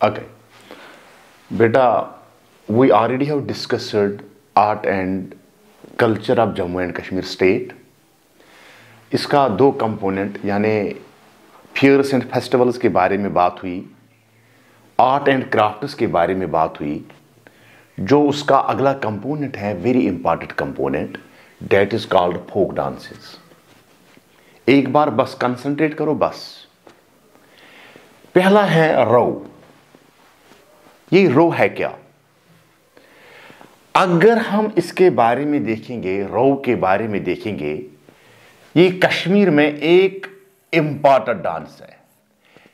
Okay, beta, we already have discussed art and culture of Jammu and Kashmir state. इसका दो component यानी fears and festivals के बारे में बात हुई, आर्ट एंड क्राफ्ट्स के बारे में बात हुई. जो उसका अगला कंपोनेंट है, very important component, that is called folk dances. एक बार बस कंसंट्रेट करो. बस पहला है रो. ये रो है क्या? अगर हम इसके बारे में देखेंगे, रो के बारे में देखेंगे, ये कश्मीर में एक इंपॉर्टेंट डांस है.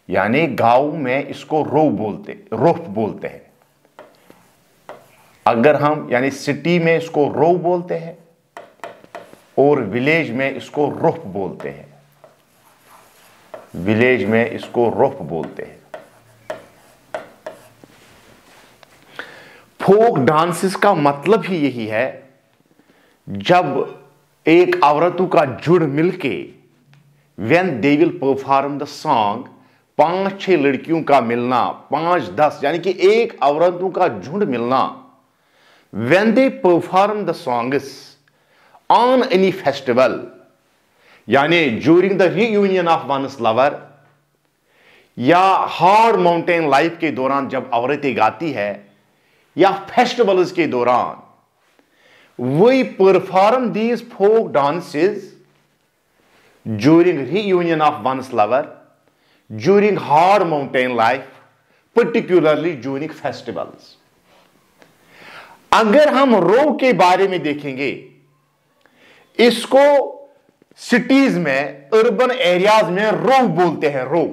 यानी गांव में इसको रोफ बोलते हैं. अगर हम यानी सिटी में इसको रो बोलते हैं और विलेज में इसको रोफ बोलते हैं. विलेज में इसको रोफ बोलते हैं. फोक डांसेस का मतलब ही यही है, जब एक औरतों का जुड़ मिलके when they will perform the song, 5-6 लड़कियों का मिलना, 5-10 यानी कि एक औरतों का झुंड मिलना, when they perform the songs on any festival, यानी during the reunion of one's lover या हार्ड माउंटेन लाइफ के दौरान जब औरतें गाती है, या फेस्टिवल्स के दौरान, we perform these folk dances during reunion of one's lover, during hard mountain life, particularly during festivals. अगर हम रो के बारे में देखेंगे, इसको सिटीज में, अर्बन एरियाज में रो बोलते हैं, रो.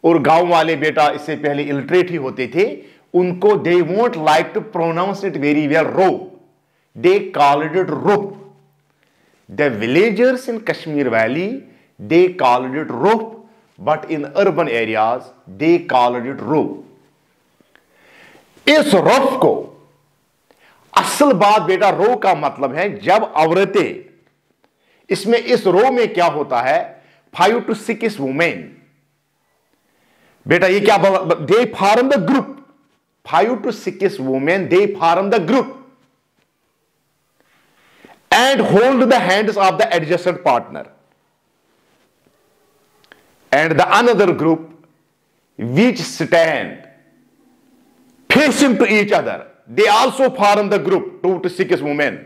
और गांव वाले बेटा इससे पहले इलिटरेट ही होते थे, उनको they won't like to pronounce it very well, ro. They called it rope. The villagers in Kashmir Valley, they called it rope, but in urban areas, they called it rope. इस रोप को, असल बात बेटा, रो का मतलब है जब औरतें, इसमें इस रो में क्या होता है, 5 to 6 वुमेन. बेटा ये क्या, they form the group. 5 to 6 women, they form the group and hold the hands of the adjacent partner, and the another group which stand facing to each other, they also form the group 2 to 6 women.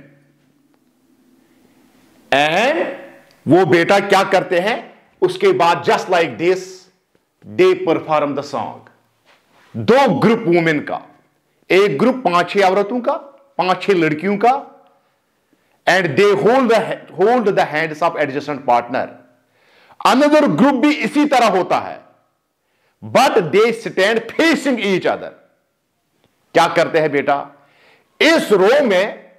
And वो बेटा क्या करते हैं, उसके बाद just like this they perform the song. दो group women का, एक ग्रुप 5-6 औरतों का, 5-6 लड़कियों का, and they hold the hands of adjacent partner. Another group भी इसी तरह होता है, but they stand facing each other. क्या करते हैं बेटा, इस रो में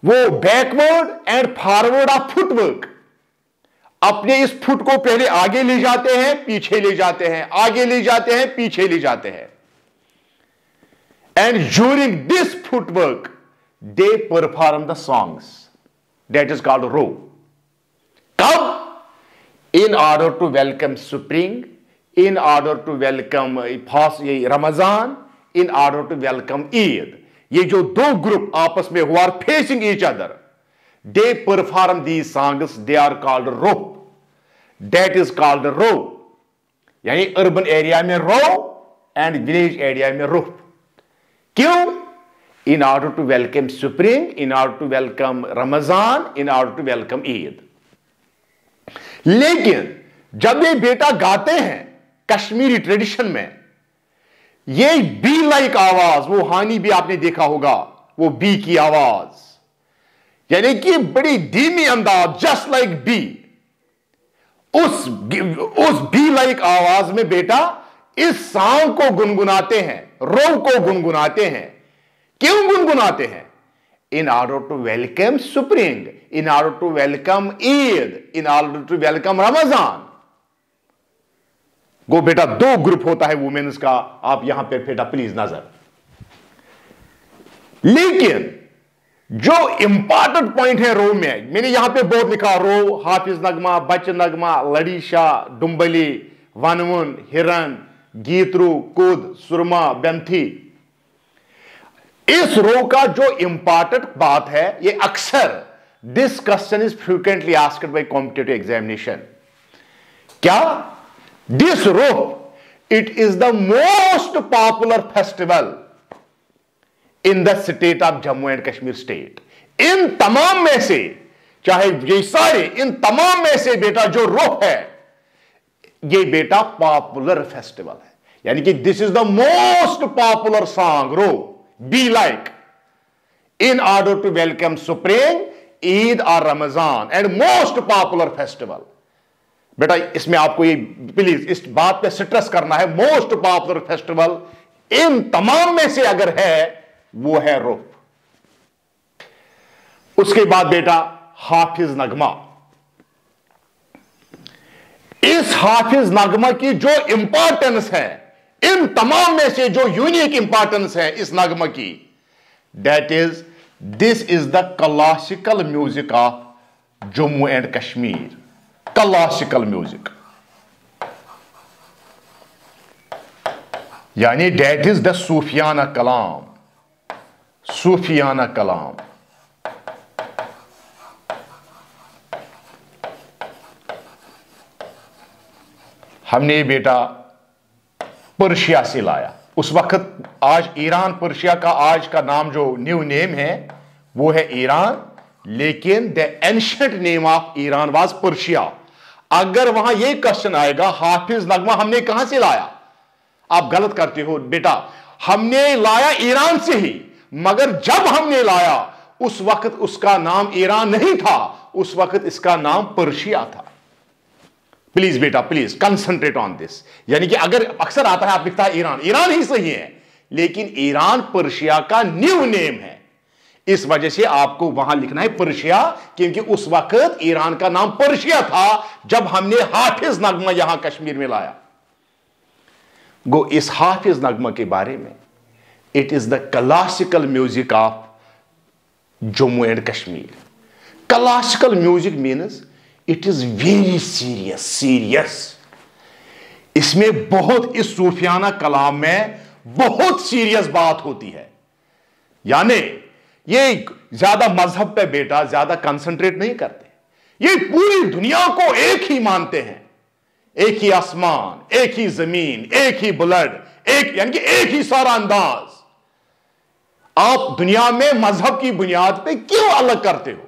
वो backward and forward of footwork, अपने इस फुट को पहले आगे ले जाते हैं, पीछे ले जाते हैं, आगे ले जाते हैं, पीछे ले जाते हैं. And during this footwork they perform the songs, that is called Rouf. कब? In order to welcome spring, in order to welcome Ramzan, in order to welcome Eid. ये जो दो ग्रुप आपस में हुआ facing each other, they perform these songs, they are called rope. That is called rope. यानी urban area में row and village area में rope. क्यों? In order to welcome spring, in order to welcome Ramzan, in order to welcome Eid. लेकिन जब ये बेटा गाते हैं कश्मीरी ट्रेडिशन में, ये बी लाइक आवाज, वो हानी भी आपने देखा होगा, वो बी की आवाज, यानी कि बड़ी धीमी अंदाज, जस्ट लाइक बी. उस बी लाइक आवाज में बेटा इस सॉन्ग को गुनगुनाते हैं, रो को गुनगुनाते हैं. क्यों गुनगुनाते हैं? In order to welcome spring, in order to welcome Eid, in order to welcome Ramzan. वो बेटा दो ग्रुप होता है वुमेन्स का, आप यहां पे बेटा प्लीज नजर. लेकिन जो इंपॉर्टेंट पॉइंट है रो में, मैंने यहां पे बहुत लिखा, रो, हाफिज नगमा, बच नगमा, लड़ीशा, डुम्बली, वनवन, हिरन, गीतरू, कुद, सुरमा, बेंथी। इस रो का जो इंपॉर्टेंट बात है, ये अक्सर this question is frequently asked by competitive examination. क्या? This Rouf it is the most popular festival in the state of Jammu and Kashmir state. इन तमाम में से, चाहे ये सारे, इन तमाम में से बेटा जो रोप है, ये बेटा पॉपुलर फेस्टिवल है। यानी कि this is the most popular song Rouf be like in order to welcome spring, Eid और Ramzan and most popular festival. बेटा इसमें आपको ये प्लीज इस बात पे स्ट्रेस करना है, मोस्ट पॉपुलर फेस्टिवल इन तमाम में से अगर है वो है रोप। उसके बाद बेटा हाफिज नगमा। इस हाफिज नगमा की जो इंपॉर्टेंस है, इन तमाम में से जो यूनिक इंपॉर्टेंस है इस नगमा की, that is this is the classical music of Jammu and Kashmir. Classical music यानी दैट इज द सूफियाना कलाम। सूफियाना कलाम हमने बेटा पर्शिया से लाया। उस वक्त, आज ईरान, पर्शिया का आज का नाम जो न्यू नेम है वो है ईरान, लेकिन the ancient name of Iran was Persia. अगर वहां यह क्वेश्चन आएगा हाफिज नगमा हमने कहां से लाया, आप गलत करते हो बेटा। हमने लाया ईरान से ही, मगर जब हमने लाया उस वक्त उसका नाम ईरान नहीं था, उस वक्त इसका नाम पर्शिया था। प्लीज बेटा प्लीज कंसंट्रेट ऑन दिस। यानी कि अगर अक्सर आता है आप लिखता है ईरान, ईरान ही सही है, लेकिन ईरान पर्शिया का न्यू नेम है। इस वजह से आपको वहां लिखना है पर्शिया, क्योंकि उस वक्त ईरान का नाम पर्शिया था जब हमने हाफिज नगमा यहां कश्मीर में लाया। गो इस हाफिज नगमा के बारे में, it is the classical music of Jammu and Kashmir. Classical music means it is very serious. इसमें बहुत, इस सूफियाना कलाम में बहुत सीरियस बात होती है। यानी ये ज्यादा मजहब पे बेटा ज्यादा कंसंट्रेट नहीं करते। ये पूरी दुनिया को एक ही मानते हैं, एक ही आसमान, एक ही जमीन, एक ही ब्लड, एक यानी कि एक ही सारा अंदाज। आप दुनिया में मजहब की बुनियाद पे क्यों अलग करते हो?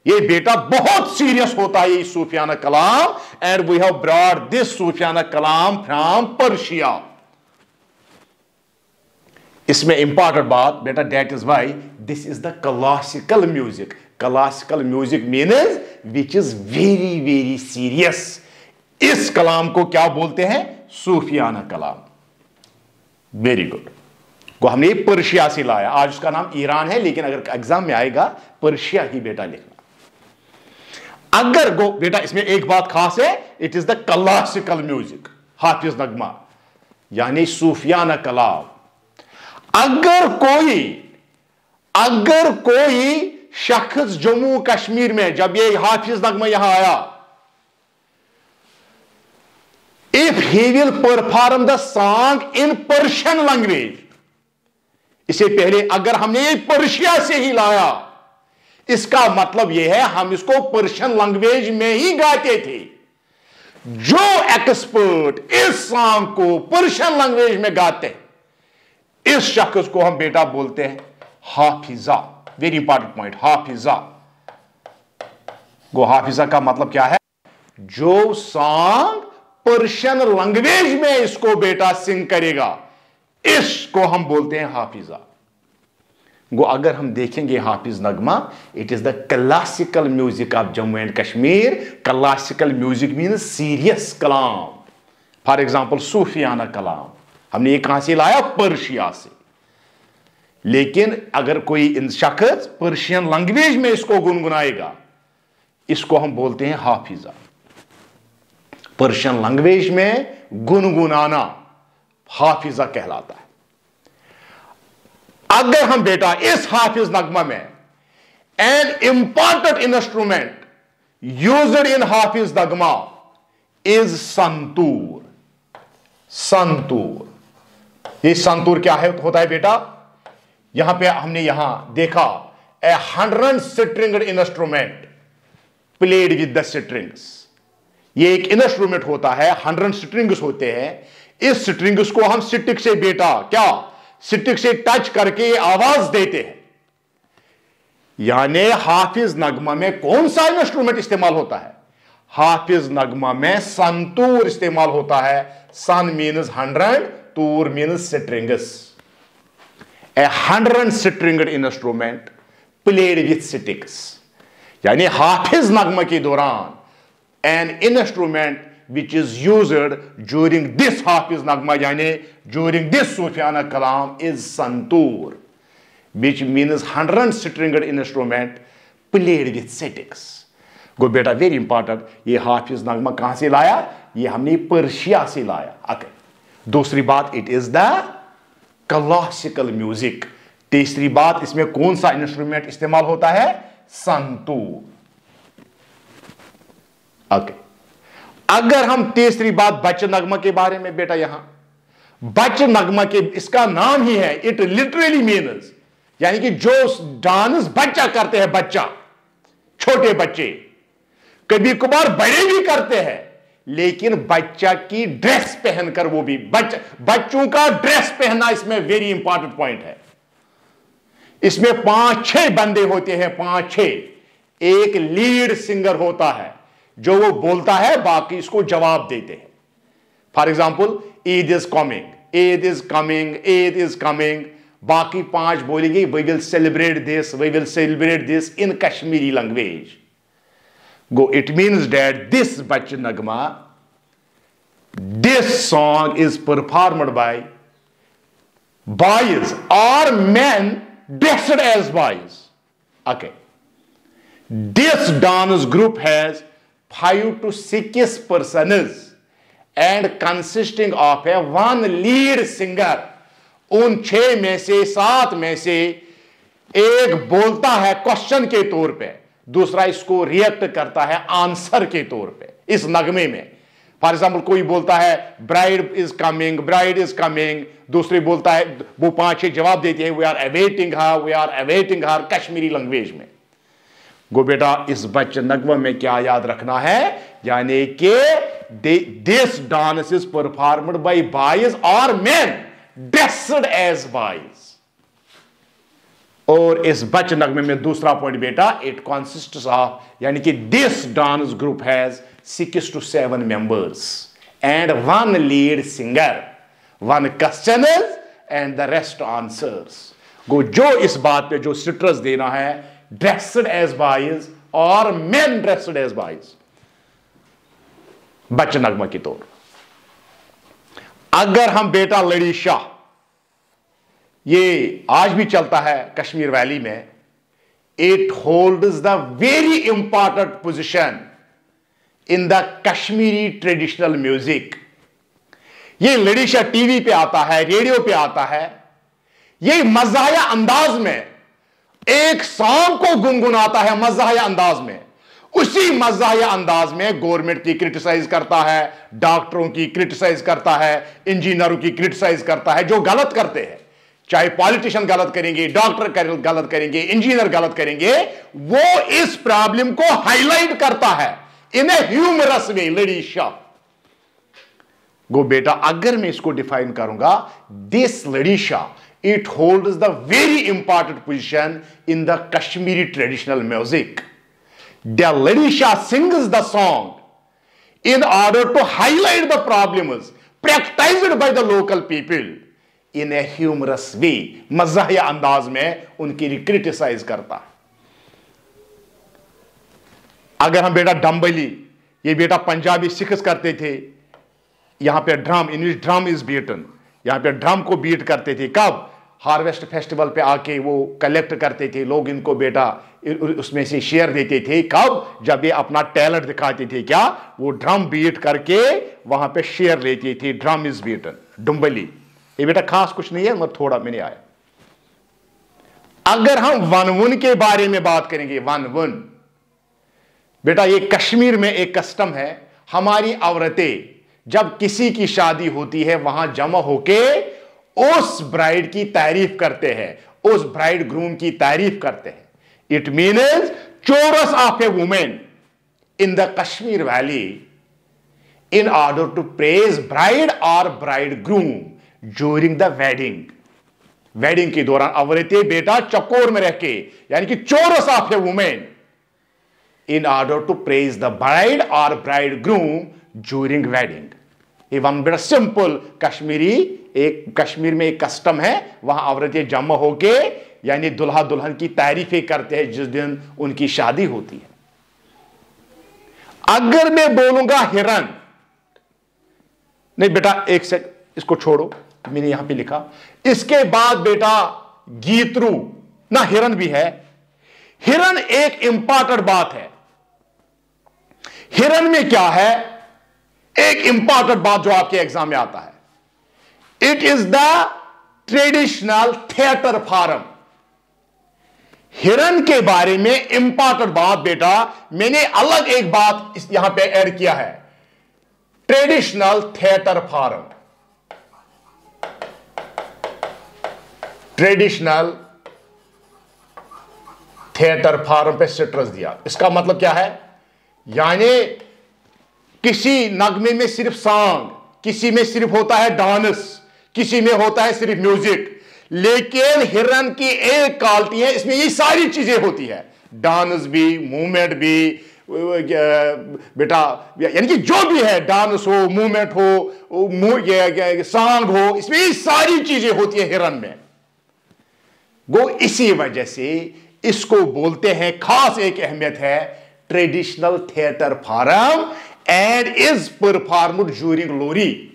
ये बेटा बहुत सीरियस होता है ये Sufiyana Kalam, and we have brought this Sufiyana Kalam from Persia. इसमें इंपॉर्टेंट बात बेटा, that is why this is the classical music. Classical music means which is very serious. इस कलाम को क्या बोलते हैं? सूफियाना कलाम। Very good. को हमने पर्शिया से लाया, आज उसका नाम ईरान है, लेकिन अगर एग्जाम में आएगा पर्शिया ही बेटा लिखना। अगर गो बेटा इसमें एक बात खास है, it is the classical music Hafiz Nagma यानी सूफियाना कलाम। अगर कोई शख्स जम्मू कश्मीर में जब ये हाफिज नगमा यहां आया, if he will perform the song in Persian language, इससे पहले अगर हमने ये पर्शिया से ही लाया, इसका मतलब यह है हम इसको पर्शियन लैंग्वेज में ही गाते थे। जो एक्सपर्ट इस सॉन्ग को पर्शियन लैंग्वेज में गाते हैं, इस शख्स को हम बेटा बोलते हैं Hafiza. Very important point, Hafiza. गो हाफिजा का मतलब क्या है? जो सॉन्ग पर्शियन लैंग्वेज में इसको बेटा सिंग करेगा, इसको हम बोलते हैं हाफिजा। गो अगर हम देखेंगे Hafiz Nagma, it is the classical music of Jammu and Kashmir. Classical music means serious कलाम। फॉर एग्जाम्पल सूफियाना कलाम हमने ये कहां से लाया? पर्शिया से। लेकिन अगर कोई इन शख्स पर्शियन लैंग्वेज में इसको गुनगुनाएगा, इसको हम बोलते हैं हाफिजा। पर्शियन लैंग्वेज में गुनगुनाना हाफिजा कहलाता है। अगर हम बेटा इस हाफिज नगमा में an important instrument used in Hafiz Nagma is santoor. Santoor. ये संतूर क्या है होता है बेटा? यहां पे हमने यहां देखा ए 100 stringed instrument played with the strings. ये एक इंस्ट्रूमेंट होता है, 100 स्ट्रिंग्स होते हैं। इस स्ट्रिंग्स को हम स्टिक से बेटा क्या स्टिक से टच करके आवाज देते हैं। यानी हाफिज नगमा में कौन सा इंस्ट्रूमेंट इस्तेमाल होता है? हाफिज नगमा में संतूर इस्तेमाल होता है। सन मीन्स 100, तूर means strings. A 100 stringed instrument played with sticks. यानी हाफिज नगमा के दौरान an instrument which is used during this Hafiz Nagma, yani during this Sufiana Kalam, is Santoor, which means 100 stringed instrument played with sticks. Go beta, very important. ये हाफिज नगमा कहां से लाया? ये हमने Persia से लाया। Okay. दूसरी बात, it is the classical music. तीसरी बात, इसमें कौन सा इंस्ट्रूमेंट इस्तेमाल होता है? संतूर। Okay. अगर हम तीसरी बात बच नगमा के बारे में बेटा, यहां बच नगमा के इसका नाम ही है, इट लिटरली मीन्स, यानी कि जो डांस बच्चा करते हैं, बच्चा छोटे बच्चे, कभी कभार बड़े भी करते हैं, लेकिन बच्चा की ड्रेस पहनकर, वो भी बच्चों का ड्रेस पहनना इसमें वेरी इंपॉर्टेंट पॉइंट है। इसमें 5-6 बंदे होते हैं, 5-6। एक लीड सिंगर होता है जो वो बोलता है, बाकी इसको जवाब देते हैं। For example, Eid is coming, Eid is coming, Eid is coming. बाकी 5 बोलेंगे, we will celebrate this, we will celebrate this in Kashmiri language. Go, it means that this Bacha Nagma, this song is performed by boys और men dressed as boys. Okay. This dance group has 5 to 6 persons and consisting of a one lead singer. उन 6 में से 7 में से एक बोलता है question के तौर पे, दूसरा इसको रिएक्ट करता है आंसर के तौर पे इस नगमे में। फॉर एग्जाम्पल, कोई बोलता है bride is coming, bride is coming, दूसरी बोलता है, वो 5-6 जवाब देते हैं, we are awaiting her, we are awaiting her, Kashmiri language में। गो बेटा, इस बच नगमा में क्या याद रखना है? यानी कि this dance is performed by boys और men ड्रेस्ड एज बॉयज। और इस बच नगमे में दूसरा पॉइंट बेटा, इट कंसिस्ट्स ऑफ, यानी कि this dance group has 6 to 7 members and one lead singer, one questioners and the rest answers. गो, जो इस बात पे जो स्ट्रेस देना है, dressed as boys और men dressed as boys, बच नगमा की तौर। अगर हम बेटा लड़ी शाह, ये आज भी चलता है कश्मीर वैली में, it holds the very important position in the Kashmiri traditional music. ये लड़ी शाह टीवी पे आता है, रेडियो पे आता है। ये मज़ाहिया अंदाज में एक सॉन्ग को गुनगुनाता है, मज़ाहिया अंदाज में। उसी मज़ाहिया अंदाज में गवर्नमेंट की क्रिटिसाइज करता है, डॉक्टरों की क्रिटिसाइज करता है, इंजीनियरों की क्रिटिसाइज करता है, जो गलत करते हैं। चाहे पॉलिटिशियन गलत करेंगे, डॉक्टर गलत करेंगे, इंजीनियर गलत करेंगे, वो इस प्रॉब्लम को हाईलाइट करता है इन ए ह्यूमरस वे। लड़ी शाह। गो बेटा, अगर मैं इसको डिफाइन करूंगा, दिस लड़ी Shah, it holds the very important position in the Kashmiri traditional music. The Lady Shah sings the song in order to highlight the problems practiced by the local people in a humorous way. मज़ाहिया अंदाज में उनकी criticise करता है। अगर हम बेटा dumbly, ये बेटा पंजाबी सिख्स करते थे, यहां पे drum, in which drum is beaten, यहां पे ड्रम को बीट करते थे। कब? हार्वेस्ट फेस्टिवल पे आके वो कलेक्ट करते थे, लोग इनको बेटा उसमें से शेयर देते थे। कब? जब ये अपना टैलेंट दिखाते थे। क्या? वो ड्रम बीट करके वहां पे शेयर लेते थे। ड्रम इज बीटन, डुम्बली। ये बेटा खास कुछ नहीं है, मगर थोड़ा मैंने आया। अगर हम वनवन के बारे में बात करेंगे, वनवन बेटा, ये कश्मीर में एक कस्टम है। हमारी औरतें जब किसी की शादी होती है वहां जमा होके उस ब्राइड की तारीफ करते हैं, उस ब्राइड ग्रूम की तारीफ करते हैं. It means chorus of a women in the Kashmir valley in order to praise bride or bridegroom during the wedding. Wedding के दौरान औरतें बेटा चकोर में रह के, यानी कि chorus of a women, in order to praise the bride or bridegroom during wedding. ये वन बेटा सिंपल कश्मीरी, एक कश्मीर में एक कस्टम है, वहां औरतें जमा होके यानी दुल्हा दुल्हन की तारीफें करते हैं जिस दिन उनकी शादी होती है. अगर मैं बोलूंगा हिरन, नहीं बेटा एक सेकंड इसको छोड़ो, मैंने यहां पे लिखा. इसके बाद बेटा गीतरू ना, हिरन भी है. हिरन एक इंपॉर्टेंट बात है. हिरन में क्या है, एक इंपॉर्टेंट बात जो आपके एग्जाम में आता है. It is the traditional theatre form. हिरन के बारे में इंपॉर्टेंट बात बेटा मैंने अलग एक बात यहां पे ऐड किया है. Traditional theatre form, traditional theatre form पे स्ट्रेस दिया. इसका मतलब क्या है, यानी किसी नगमे में सिर्फ सॉन्ग, किसी में सिर्फ होता है डांस, किसी में होता है सिर्फ म्यूजिक, लेकिन हिरन की एक क्वालिटी है, इसमें ये सारी चीजें होती है. डांस भी, मूवमेंट भी बेटा, यानी कि जो भी है, डांस हो, मूवमेंट हो, सॉन्ग हो, इसमें ये सारी चीजें होती है हिरन में. वो इसी वजह से इसको बोलते हैं, खास एक अहमियत है, traditional theatre form and is performed during Lohri.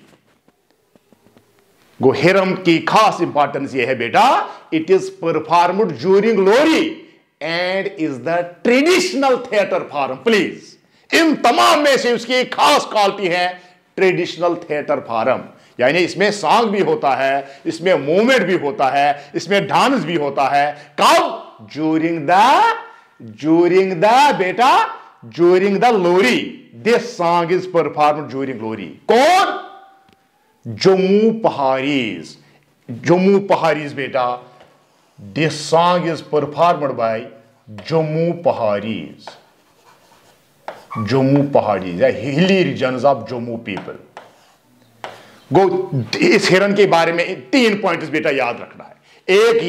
वो हिरन की खास इंपॉर्टेंस ये है बेटा, it is performed during Lohri and is the traditional theatre form. Please, इन तमाम में से उसकी एक खास क्वालिटी है ट्रेडिशनल थिएटर फॉर्म. यानी इसमें सॉन्ग भी होता है, इसमें मूवमेंट भी होता है, इसमें डांस भी होता है. कब? ड्यूरिंग द बेटा during the Lohri. This song is performed during Lohri. कौन? जम्मू पहाड़ीज. जम्मू पहाड़ीज बेटा, this song is performed by Jammu Paharis. Jammu Paharis या hilly regions of Jammu people. Go, इस हिरन के बारे में 3 पॉइंट्स बेटा याद रखना है. एक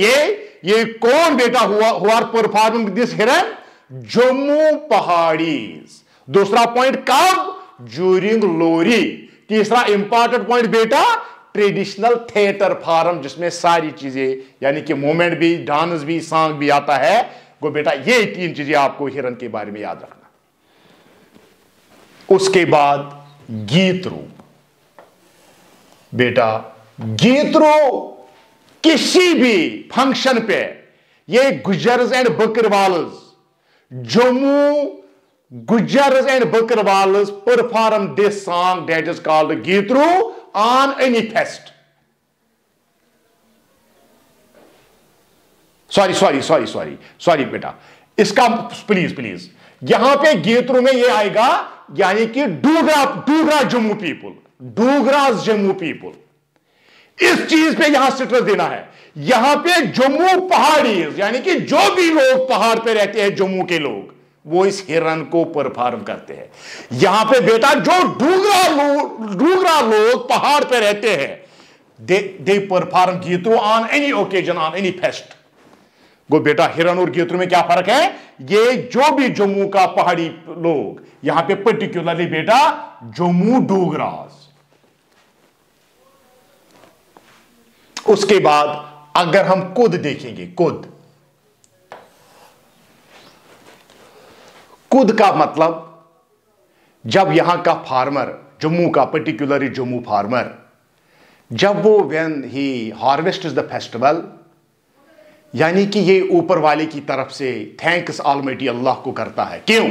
ये कौन बेटा हुआ परफॉर्मिंग दिस हिरन? जम्मू पहाड़ीज. दूसरा पॉइंट कब? ड्यूरिंग लोरी. तीसरा इंपॉर्टेंट पॉइंट बेटा ट्रेडिशनल थिएटर फॉर्म, जिसमें सारी चीजें यानी कि मूवमेंट भी, डांस भी, सॉन्ग भी आता है. गो बेटा ये 3 चीजें आपको हिरन के बारे में याद रखना. उसके बाद गीतरू. बेटा गीतरू किसी भी फंक्शन पे, ये Gujjars and Bakarwals, Jammu Gujjars and Bakarwals perform this song that is called Geetru on any fest. Sorry बेटा, इसका प्लीज यहां पे गीतरू में ये आएगा, यानी कि डूगरा जम्मू पीपुल, डूगरास जम्मू पीपुल. इस चीज पे यहां स्ट्रेस देना है. यहां पे जम्मू पहाड़ी, यानी कि जो भी लोग पहाड़ पे रहते हैं, जम्मू के लोग, वो इस हिरन को परफॉर्म करते हैं. यहां पे बेटा जो डूगरा लोग पहाड़ पे रहते हैं, they perform Geetru on any occasion, on any fest. Go बेटा हिरन और गीतरू में क्या फर्क है? ये जो भी जम्मू का पहाड़ी लोग, यहां पे पर्टिकुलरली बेटा जम्मू डूगरास. उसके बाद अगर हम कुद देखेंगे, कुद का मतलब, जब यहां का फार्मर, जम्मू का पर्टिकुलरली जम्मू फार्मर, जब वो when he harvest is the festival, यानी कि ये ऊपर वाले की तरफ से थैंक्स ऑलमाइटी अल्लाह को करता है. क्यों?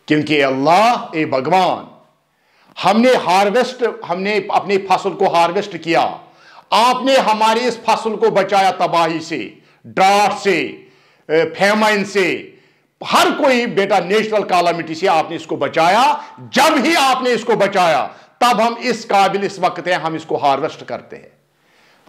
क्योंकि अल्लाह ए भगवान, हमने अपनी फसल को हार्वेस्ट किया, आपने हमारी इस फसल को बचाया तबाही से, ड्राउट से, फेमाइन से, हर कोई बेटा नेचुरल कैलामिटी से आपने इसको बचाया. जब ही आपने इसको बचाया तब हम इस काबिल इस वक्त हैं, हम इसको हार्वेस्ट करते हैं।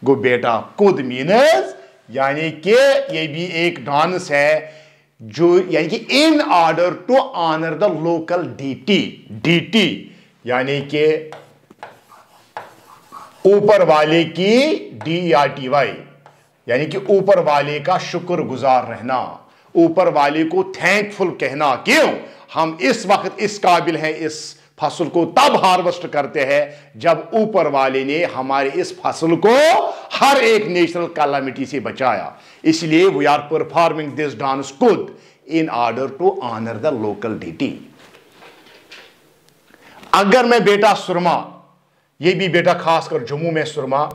गो बेटा कुद मीनस यानी कि ये भी एक डांस है जो यानी कि in order to honour the local deity, deity यानी कि ऊपर वाले की DEITY यानी कि ऊपर वाले का शुक्रगुजार रहना, ऊपर वाले को थैंकफुल कहना। क्यों? हम इस वक्त इस काबिल हैं, इस फसल को तब हार्वेस्ट करते हैं जब ऊपर वाले ने हमारे इस फसल को हर एक नेचुरल कैलामिटी से बचाया। इसलिए we are performing this dance कुद in order to honour the local deity. अगर मैं बेटा सुरमा, ये भी बेटा खासकर जम्मू में सुरमा,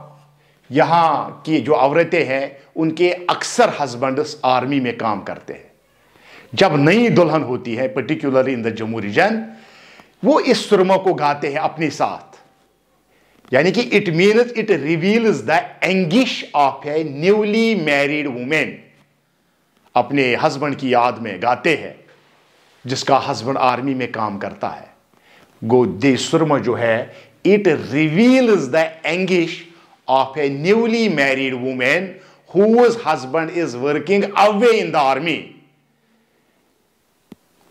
यहां की जो औरतें हैं उनके अक्सर हस्बैंड्स आर्मी में काम करते हैं। जब नई दुल्हन होती है particularly in the Jammu region, वो इस सुरमा को गाते हैं अपने साथ, यानी कि it means it reveals the anguish of a newly married women. अपने हस्बैंड की याद में गाते हैं जिसका हस्बैंड आर्मी में काम करता है। गो दे सुरमा जो है it reveals the anguish of a newly married women whose husband is working away in the army।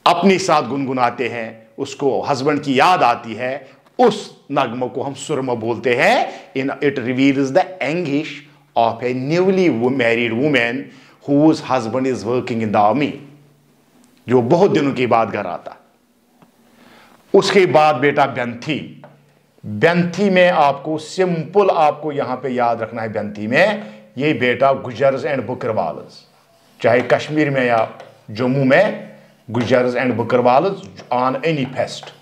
अपने साथ गुनगुनाते हैं, उसको हस्बैंड की याद आती है, उस नगमों को हम सुरमा बोलते हैं। In it reveals the anguish of a newly married women whose husband is working in the army, जो बहुत दिनों के बाद घर आता। उसके बाद बेटा बेंथी, बेंथी में आपको सिंपल आपको यहां पे याद रखना है। बेंथी में ये बेटा गुजर्स एंड बकरवाल्स, चाहे कश्मीर में या जम्मू में, Gujjars and Bakarwals on any fest,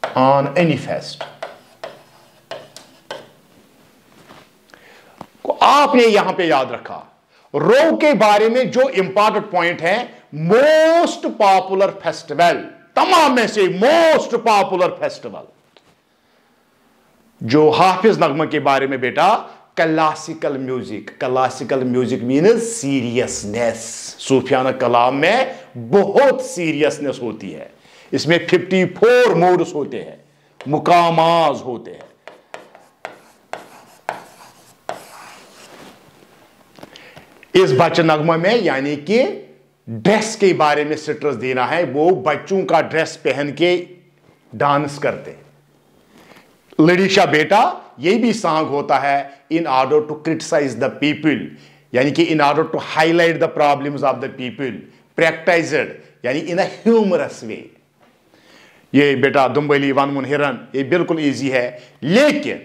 on any fest. आपने यहां पे याद रखा रो के बारे में जो इंपॉर्टेंट पॉइंट है, मोस्ट पॉपुलर फेस्टिवल, तमाम में से मोस्ट पॉपुलर फेस्टिवल जो हाफिज नगमा के बारे में बेटा, classical music. Classical music means seriousness. सूफियाना कलाम में बहुत सीरियसनेस होती है। इसमें 54 मोड्स होते हैं, मुकामाज होते हैं। इस बच्चे नगमा में यानी कि ड्रेस के बारे में स्ट्रेस देना है, वो बच्चों का ड्रेस पहन के डांस करते हैं। लड़ीशा बेटा ये भी सॉन्ग होता है in order to criticise the people, यानी कि in order to highlight the problems of the people, practised यानी इन अ ह्यूमरस वे। ये बेटा दुम्बली वन मुन हिरन ये बिल्कुल इजी है। लेकिन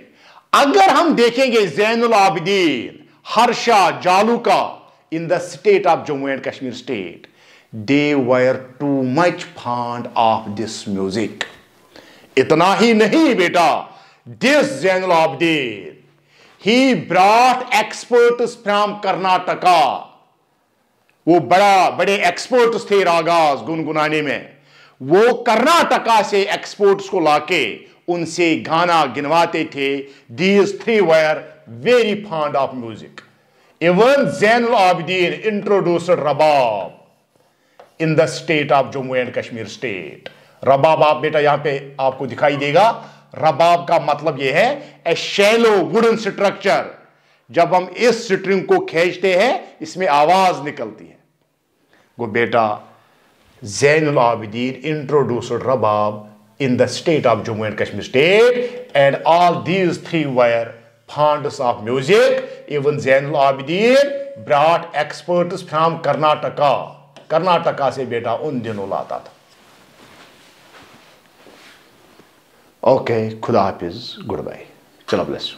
अगर हम देखेंगे Zainul Abidin, Harsha, Jaluka in the state of Jammu and Kashmir state, they were too much fond of this music. इतना ही नहीं बेटा, दिस ज़ैनुल आबिदीन ही ब्रॉट एक्सपर्ट्स फ्रॉम कर्नाटका। वो बड़े एक्सपर्ट्स थे रागाज गुनगुनाने में, वो कर्नाटका से एक्सपर्ट्स को लाके उनसे गाना गिनवाते थे। These three were very fond of music. Even Zainul Abidin introduced rabab in the state of Jammu and Kashmir state. रबाब आप बेटा यहां पे आपको दिखाई देगा। रबाब का मतलब यह है ए शैलो वुडन स्ट्रक्चर। जब हम इस स्ट्रिंग को खींचते हैं इसमें आवाज निकलती है। वो बेटा Zainul Abidin introduced rabab in the state of Jammu and Kashmir state, and all these three were fonts of music. Even Zainul Abidin brought experts from Karnataka. Karnataka से बेटा उन दिनों लाता था। ओके, खुदा हाफिज, गुड बाय, चलो ब्लेस।